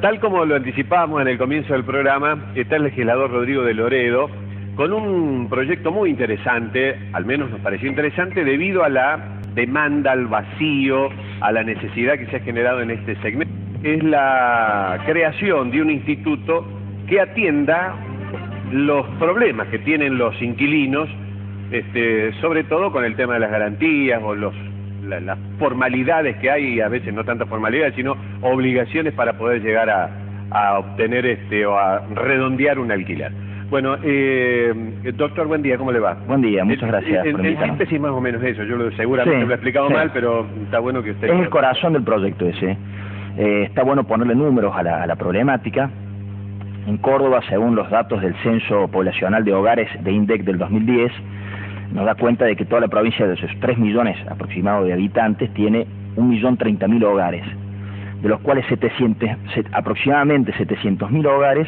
Tal como lo anticipábamos en el comienzo del programa, está el legislador Rodrigo de Loredo con un proyecto muy interesante, al menos nos pareció interesante, debido a la demanda, al vacío, a la necesidad que se ha generado en este segmento. Es la creación de un instituto que atienda los problemas que tienen los inquilinos, sobre todo con el tema de las garantías o las formalidades que hay, a veces no tantas formalidades, sino obligaciones para poder llegar a obtener o a redondear un alquiler. Bueno, doctor, buen día, ¿cómo le va? Buen día, muchas gracias por invitarme. En síntesis más o menos eso, yo seguramente lo he explicado mal, pero está bueno que usted... Es el corazón del proyecto ese. Está bueno ponerle números a la problemática. En Córdoba, según los datos del Censo Poblacional de Hogares de INDEC del 2010, nos da cuenta de que toda la provincia, de esos 3 millones aproximados de habitantes, tiene 1.030.000 hogares, de los cuales aproximadamente 700.000 hogares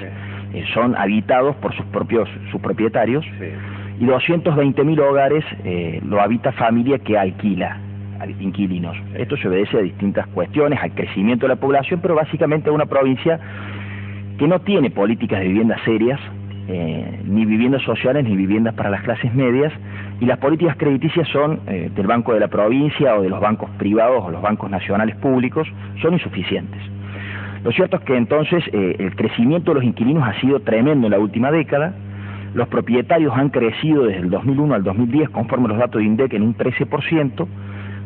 son habitados por sus propietarios, y 220.000 hogares lo habita familia que alquila a inquilinos. Esto se obedece a distintas cuestiones, al crecimiento de la población, pero básicamente a una provincia que no tiene políticas de viviendas serias, ni viviendas sociales ni viviendas para las clases medias, y las políticas crediticias son del Banco de la Provincia o de los bancos privados o los bancos nacionales públicos, son insuficientes. Lo cierto es que entonces el crecimiento de los inquilinos ha sido tremendo en la última década. Los propietarios han crecido desde el 2001 al 2010, conforme a los datos de INDEC, en un 13%,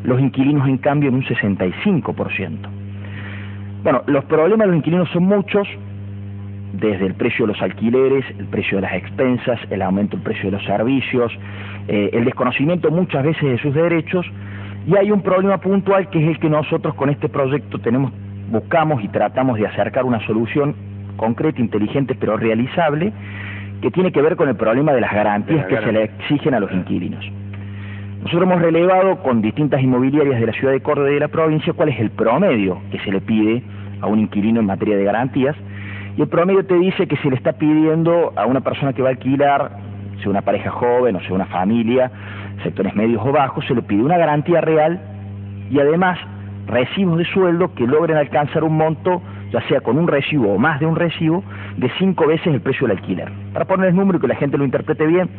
los inquilinos en cambio en un 65%. Bueno, los problemas de los inquilinos son muchos, desde el precio de los alquileres, el precio de las expensas, el aumento del precio de los servicios, el desconocimiento muchas veces de sus derechos, y hay un problema puntual que es el que nosotros con este proyecto buscamos y tratamos de acercar una solución concreta, inteligente, pero realizable, que tiene que ver con el problema de las garantías que se le exigen a los inquilinos. Nosotros hemos relevado con distintas inmobiliarias de la ciudad de Córdoba y de la provincia cuál es el promedio que se le pide a un inquilino en materia de garantías, y el promedio te dice que se le está pidiendo a una persona que va a alquilar, sea una pareja joven o sea una familia, sectores medios o bajos, se le pide una garantía real y además recibos de sueldo que logren alcanzar un monto, ya sea con un recibo o más de un recibo, de 5 veces el precio del alquiler. Para poner el número y que la gente lo interprete bien,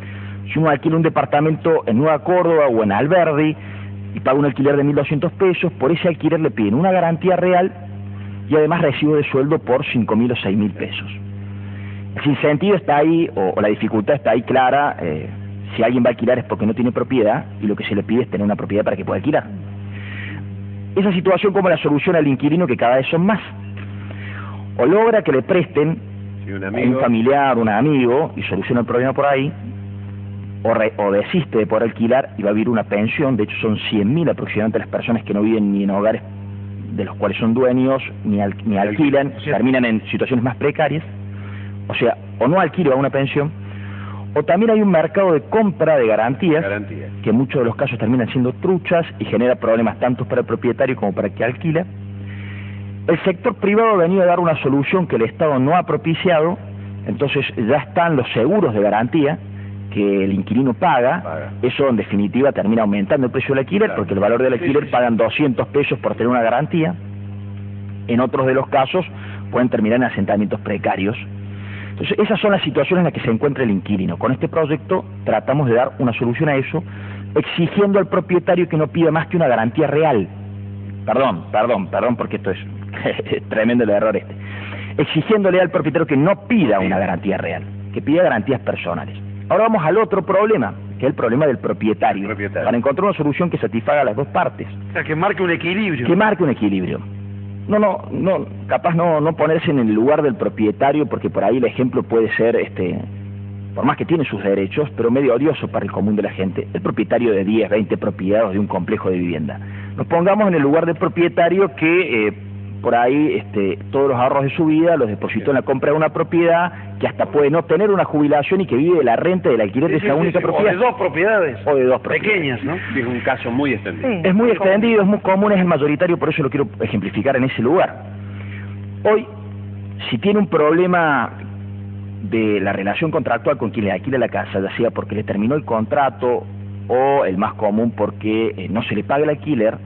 si uno alquila un departamento en Nueva Córdoba o en Alberdi y paga un alquiler de 1.200 pesos, por ese alquiler le piden una garantía real y además recibo de sueldo por 5.000 o 6.000 pesos. El sinsentido está ahí, o la dificultad está ahí clara. Si alguien va a alquilar es porque no tiene propiedad, y lo que se le pide es tener una propiedad para que pueda alquilar. Esa situación, como la solución al inquilino, que cada vez son más. O logra que le presten a un familiar, un amigo, y soluciona el problema por ahí, o desiste de poder alquilar y va a vivir una pensión. De hecho son 100.000 aproximadamente las personas que no viven ni en hogares de los cuales son dueños, ni alquilan, terminan en situaciones más precarias. O sea, o no alquila una pensión, o también hay un mercado de compra de garantías, que en muchos de los casos terminan siendo truchas y genera problemas tanto para el propietario como para el que alquila. El sector privado ha venido a dar una solución que el Estado no ha propiciado, entonces ya están los seguros de garantía que el inquilino paga. Eso en definitiva termina aumentando el precio del alquiler, porque el valor del alquiler pagan 200 pesos por tener una garantía. En otros de los casos pueden terminar en asentamientos precarios. Entonces esas son las situaciones en las que se encuentra el inquilino. Con este proyecto tratamos de dar una solución a eso, exigiendo al propietario que no pida más que una garantía real. Perdón, porque esto es tremendo el error exigiéndole al propietario que no pida una garantía real, que pida garantías personales. Ahora vamos al otro problema, que es el problema del propietario, para encontrar una solución que satisfaga a las dos partes. O sea, que marque un equilibrio. Capaz no ponerse en el lugar del propietario, porque por ahí el ejemplo puede ser, por más que tiene sus derechos, pero medio odioso para el común de la gente, el propietario de 10, 20 propiedades de un complejo de vivienda. Nos pongamos en el lugar del propietario que por ahí todos los ahorros de su vida los depositó en la compra de una propiedad, que hasta puede no tener una jubilación y que vive de la renta del alquiler de esa única propiedad. O de dos propiedades. O de dos propiedades. Pequeñas, ¿no? Es un caso muy extendido. Es muy extendido, es muy común, es el mayoritario, por eso lo quiero ejemplificar en ese lugar. Hoy, si tiene un problema de la relación contractual con quien le alquila la casa, ya sea porque le terminó el contrato o el más común porque no se le paga el alquiler,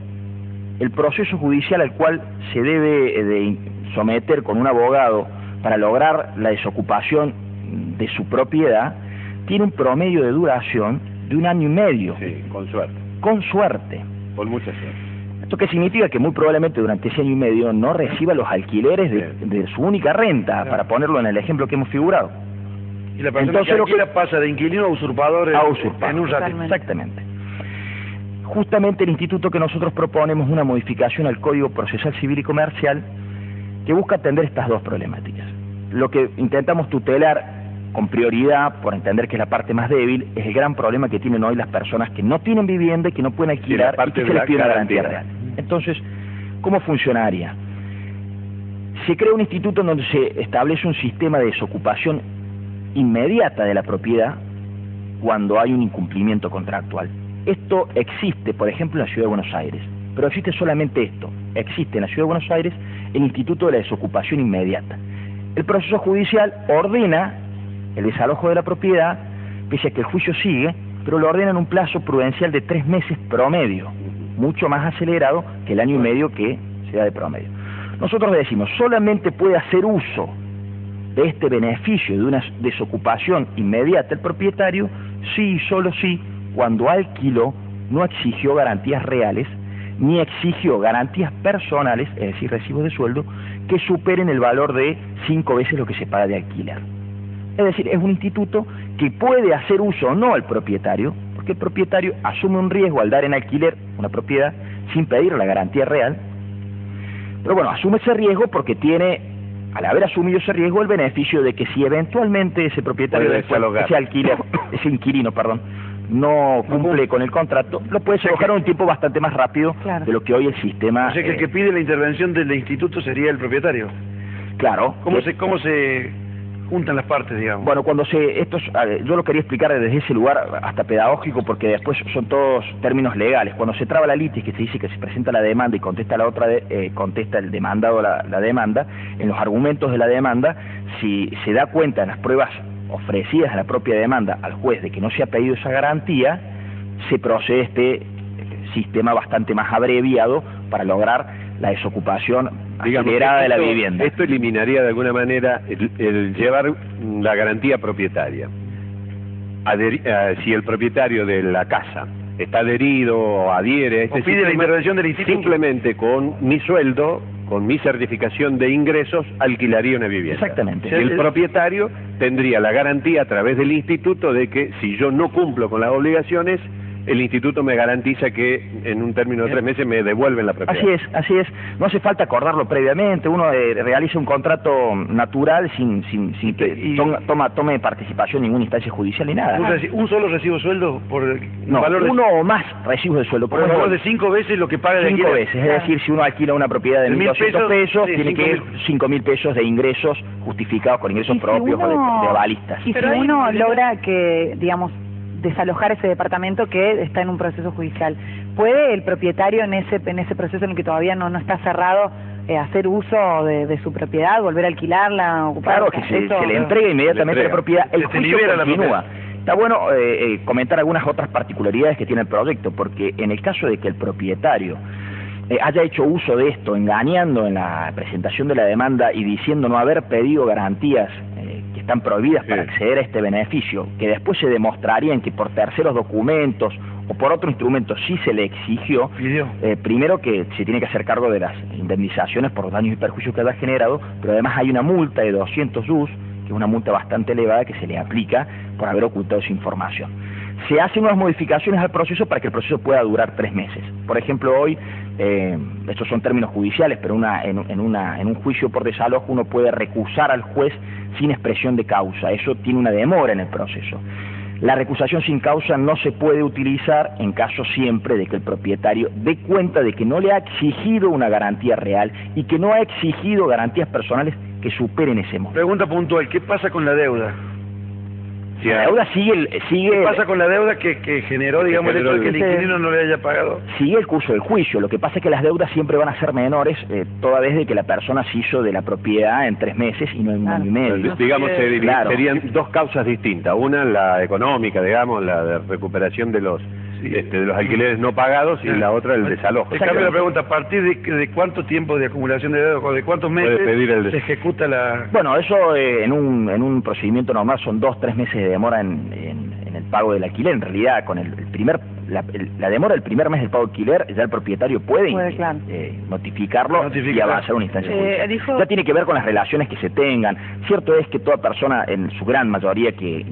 el proceso judicial al cual se debe someter con un abogado para lograr la desocupación de su propiedad tiene un promedio de duración de 1 año y medio. Sí, con suerte. Con suerte. Con mucha suerte. ¿Esto qué significa? Que muy probablemente durante ese año y medio no reciba los alquileres de su única renta, para ponerlo en el ejemplo que hemos figurado. Y la persona Entonces, que alquila pasa de inquilino a usurpador, en un ratito. Exactamente. Justamente el instituto que nosotros proponemos es una modificación al Código Procesal Civil y Comercial que busca atender estas dos problemáticas. Lo que intentamos tutelar con prioridad, por entender que es la parte más débil, es el gran problema que tienen hoy las personas que no tienen vivienda y que no pueden alquilar y que se les pide una garantía real. Entonces, ¿cómo funcionaría? Se crea un instituto en donde se establece un sistema de desocupación inmediata de la propiedad cuando hay un incumplimiento contractual. Esto existe, por ejemplo, en la Ciudad de Buenos Aires, pero existe solamente esto. Existe en la Ciudad de Buenos Aires el Instituto de la Desocupación Inmediata. El proceso judicial ordena el desalojo de la propiedad, pese a que el juicio sigue, pero lo ordena en un plazo prudencial de 3 meses promedio, mucho más acelerado que el año y medio que se da de promedio. Nosotros le decimos, solamente puede hacer uso de este beneficio de una desocupación inmediata el propietario, sí y solo sí, cuando alquiló no exigió garantías reales, ni exigió garantías personales, es decir, recibos de sueldo, que superen el valor de 5 veces lo que se paga de alquiler. Es decir, es un instituto que puede hacer uso o no el propietario, porque el propietario asume un riesgo al dar en alquiler una propiedad sin pedir la garantía real, pero bueno, asume ese riesgo porque tiene, al haber asumido ese riesgo, el beneficio de que si eventualmente ese propietario, ese inquilino, no cumple con el contrato, lo puede desalojar en un tiempo bastante más rápido de lo que hoy el sistema... O sea que el que pide la intervención del instituto sería el propietario. Claro. ¿Cómo se juntan las partes, digamos? Bueno, yo lo quería explicar desde ese lugar hasta pedagógico, porque después son todos términos legales. Cuando se traba la litis, que se dice que se presenta la demanda y contesta la otra, contesta el demandado la demanda, en los argumentos de la demanda, si se da cuenta en las pruebas ofrecidas a la propia demanda al juez de que no se ha pedido esa garantía, se procede este sistema bastante más abreviado para lograr la desocupación acelerada de la vivienda. Esto eliminaría de alguna manera el llevar la garantía propietaria. Si el propietario de la casa está adherido o adhiere a este pide la intervención del instituto, simplemente con mi sueldo, con mi certificación de ingresos, alquilaría una vivienda. Exactamente. El propietario tendría la garantía a través del instituto de que si yo no cumplo con las obligaciones, el instituto me garantiza que en un término de 3 meses me devuelven la propiedad. Así es. No hace falta acordarlo previamente. Uno realiza un contrato natural sin que tome participación en ninguna instancia judicial ni nada. ¿Un solo recibo de sueldo por valor de... uno o más recibos de sueldo. Por el valor de 5 veces lo que paga de alquiler. 5 veces. Es decir, si uno alquila una propiedad de 1.200 pesos, tiene que ir 5.000 pesos de ingresos justificados con ingresos propios o de avalistas. Y si uno logra que, digamos, desalojar ese departamento que está en un proceso judicial, ¿puede el propietario en ese proceso en el que todavía no está cerrado hacer uso de su propiedad, volver a alquilarla, ocuparla? Claro, que se le entrega inmediatamente la propiedad, el juicio continúa. Está bueno comentar algunas otras particularidades que tiene el proyecto, porque en el caso de que el propietario haya hecho uso de esto, engañando en la presentación de la demanda y diciendo no haber pedido garantías que están prohibidas para acceder a este beneficio, que después se demostrarían que por terceros documentos o por otro instrumento sí se le exigió, primero que se tiene que hacer cargo de las indemnizaciones por los daños y perjuicios que haya generado, pero además hay una multa de 200 US, que es una multa bastante elevada que se le aplica por haber ocultado esa información. Se hacen unas modificaciones al proceso para que el proceso pueda durar 3 meses. Por ejemplo, hoy, estos son términos judiciales, pero en un juicio por desalojo uno puede recusar al juez sin expresión de causa. Eso tiene una demora en el proceso. La recusación sin causa no se puede utilizar en caso siempre de que el propietario dé cuenta de que no le ha exigido una garantía real y que no ha exigido garantías personales que superen ese monto. Pregunta puntual, ¿qué pasa con la deuda? La deuda sigue... ¿Qué pasa con la deuda que generó, digamos, el hecho de que el inquilino no le haya pagado? Sigue el curso del juicio. Lo que pasa es que las deudas siempre van a ser menores, toda vez de que la persona se hizo de la propiedad en 3 meses y no en 1 año y medio. Digamos, serían 2 causas distintas. Una, la económica, digamos, la de recuperación de los de los alquileres no pagados y la otra el desalojo. Te cambio la pregunta, ¿a partir de cuánto tiempo de acumulación de deuda o de cuántos meses se ejecuta la...? Bueno, eso en un procedimiento normal son 2-3 meses de demora en el pago del alquiler. En realidad, con la demora del primer mes del pago de alquiler, ya el propietario puede claro. notificarlo y avanzar a una instancia judicial. Ya tiene que ver con las relaciones que se tengan. Cierto es que toda persona, en su gran mayoría, que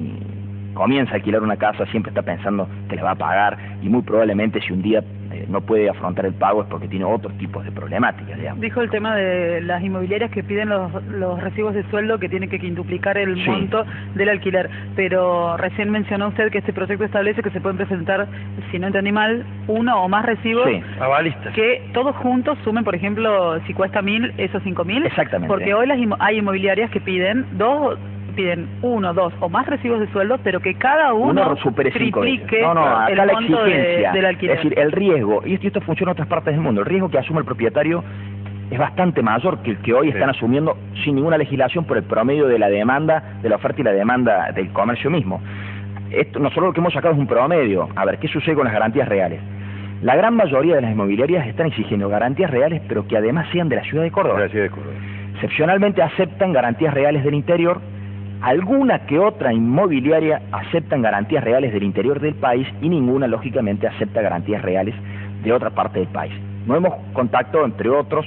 comienza a alquilar una casa siempre está pensando que le va a pagar, y muy probablemente si un día no puede afrontar el pago es porque tiene otros tipos de problemáticas, digamos. Dijo el tema de las inmobiliarias que piden los recibos de sueldo, que tiene que quintuplicar el monto del alquiler, pero recién mencionó usted que este proyecto establece que se pueden presentar, si no entendí mal, uno o más recibos avalistas, que todos juntos sumen, por ejemplo, si cuesta 1.000, esos 5.000. Exactamente. Porque hoy hay inmobiliarias que piden 1, 2 o más recibos de sueldo, pero que cada uno supere 5 triplique acá el la monto exigencia, del alquiler. es decir, el riesgo, y esto funciona en otras partes del mundo, el riesgo que asume el propietario es bastante mayor que el que hoy están asumiendo sin ninguna legislación por el promedio de la demanda, de la oferta y la demanda del comercio mismo. Nosotros lo que hemos sacado es un promedio. A ver, ¿qué sucede con las garantías reales? La gran mayoría de las inmobiliarias están exigiendo garantías reales, pero que además sean de la ciudad de Córdoba. De la ciudad de Córdoba. Excepcionalmente aceptan garantías reales del interior. Alguna que otra inmobiliaria aceptan garantías reales del interior del país y ninguna, lógicamente, acepta garantías reales de otra parte del país. Nos hemos contactado, entre otros,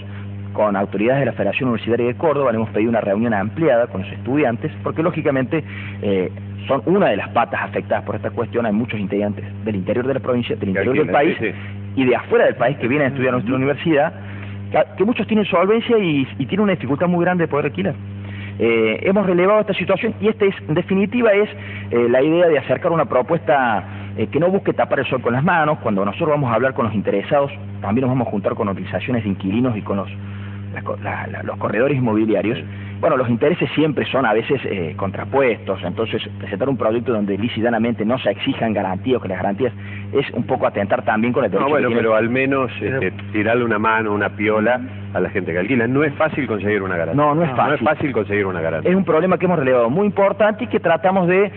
con autoridades de la Federación Universitaria de Córdoba, le hemos pedido una reunión ampliada con los estudiantes, porque lógicamente son una de las patas afectadas por esta cuestión. Hay muchos integrantes del interior de la provincia, del interior del país y de afuera del país que vienen a estudiar a nuestra universidad, que muchos tienen solvencia y tienen una dificultad muy grande de poder alquilar. Hemos relevado esta situación y en definitiva es la idea de acercar una propuesta que no busque tapar el sol con las manos. Cuando nosotros vamos a hablar con los interesados, también nos vamos a juntar con organizaciones de inquilinos y con los corredores inmobiliarios. Bueno, los intereses siempre son a veces contrapuestos, entonces presentar un proyecto donde lícitamente no se exijan garantías, que las garantías es un poco atentar también con el derecho. No, bueno, pero al menos tirarle una mano, una piola a la gente que alquila. No es fácil conseguir una garantía. No es fácil. No es fácil conseguir una garantía. Es un problema que hemos relevado muy importante y que tratamos de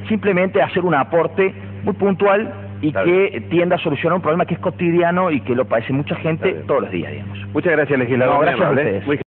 simplemente hacer un aporte muy puntual y que tienda a solucionar un problema que es cotidiano y que lo padece mucha gente todos los días, digamos. Muchas gracias, legislador. No, gracias a ustedes.